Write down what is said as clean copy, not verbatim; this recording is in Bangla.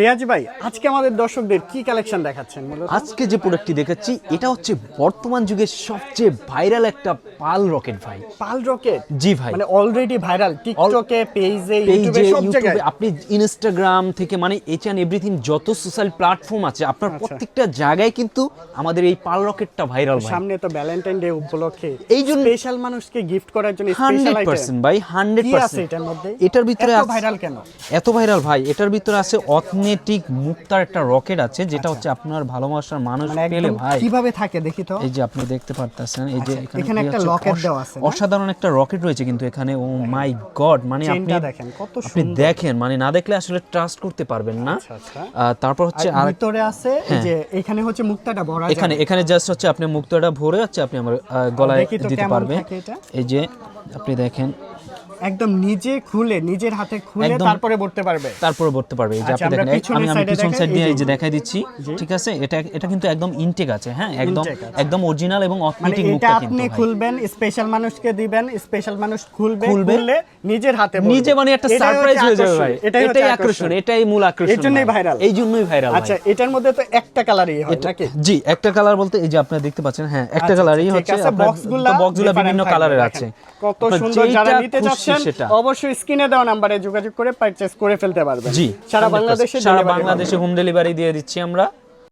রিয়াজ ভাই, আজকে আমাদের দর্শকদের কি কালেকশন দেখাচ্ছেন? আজকে যে প্রোডাক্টটি দেখাচ্ছি এটা হচ্ছে বর্তমান যুগের সবচেয়ে ভাইরাল একটা পাল রকেট ভাই। পাল রকেট? জি ভাই, মানে অলরেডি ভাইরাল টিকটকে, পেজে, ইউটিউবে, সব জায়গায়। আপনি ইনস্টাগ্রাম থেকে মানে এইচ এন্ড এভরিথিং যত সোশ্যাল প্ল্যাটফর্ম আছে আপনার প্রত্যেকটা জায়গায় কিন্তু আমাদের এই পাল রকেটটা ভাইরাল ভাই। সামনে তো ভ্যালেন্টাইন ডে উপলক্ষে এই জন্য স্পেশাল মানুষকে গিফট করার জন্য স্পেশাল আইটেম 100% ভাই, 100%। এটার মধ্যে এটার ভিতরে এত ভাইরাল কেন? এত ভাইরাল ভাই, এটার ভিতরে আছে অথেন্টিক মুক্তার একটা রকেট আছে, যেটা হচ্ছে আপনার ভালোবাসার মানুষ মানে পেলে একদম ভাই কিভাবে থাকে দেখি তো। এই যে আপনি দেখতে পারতেছেন, এই যে এখানে একটা লকেট দেওয়া আছে, অসাধারণ একটা রকেট রয়েছে কিন্তু এখানে। ও মাই গড, মানে আপনি দেখেন কত আপনি সুন্দর। দেখেন, মানে না দেখলে আসলে ট্রাস্ট করতে পারবেন না। তারপর হচ্ছে আর ভিতরে আছে এই যে এখানে হচ্ছে মুক্তাটা ভরা যায়, এখানে জাস্ট হচ্ছে আপনি মুক্তাটা ভরে হচ্ছে আপনি আমার গলায় দিতে পারবেন। এই যে আপনি দেখেন একদম নিজে খুলে, নিজের হাতে খুলে তারপরে ভরতে পারবে। এই যে আপনি দেখেন, আমি পিছন সাইড দিয়ে এই যে দেখাই দিচ্ছি, ঠিক আছে? এটা কিন্তু একদম ইনটেক আছে, হ্যাঁ, একদম অরিজিনাল এবং অথেন্টিক মুক্তা এটা কিন্তু আপনি ভাই। খুলবেন, স্পেশাল মানুষকে দিবেন, স্পেশাল মানুষ খুলবে, নিজের হাতে ভরবে। নিজে মানে একটা সারপ্রাইজ হয়ে যাবে ভাই। এটাই আকর্ষণ, এটাই মূল আকর্ষণ। এই জন্যই ভাইরাল। আচ্ছা, এটার মধ্যে তো একটা কালারই হয় নাকি? জি, একটা কালার বলতে এই যে আপনারা দেখতে পাচ্ছেন, হ্যাঁ, একটা কালারই হচ্ছে। বক্সগুলো বিভিন্ন কালারের আছে। কত সুন্দর। যারা নিতে চাচ্ছেন অবশ্যই স্ক্রিনে দেওয়া নম্বরে যোগাযোগ করে পারচেজ করে ফেলতে পারবেন। জি, সারা বাংলাদেশে হোম ডেলিভারি দিয়ে দিচ্ছি আমরা।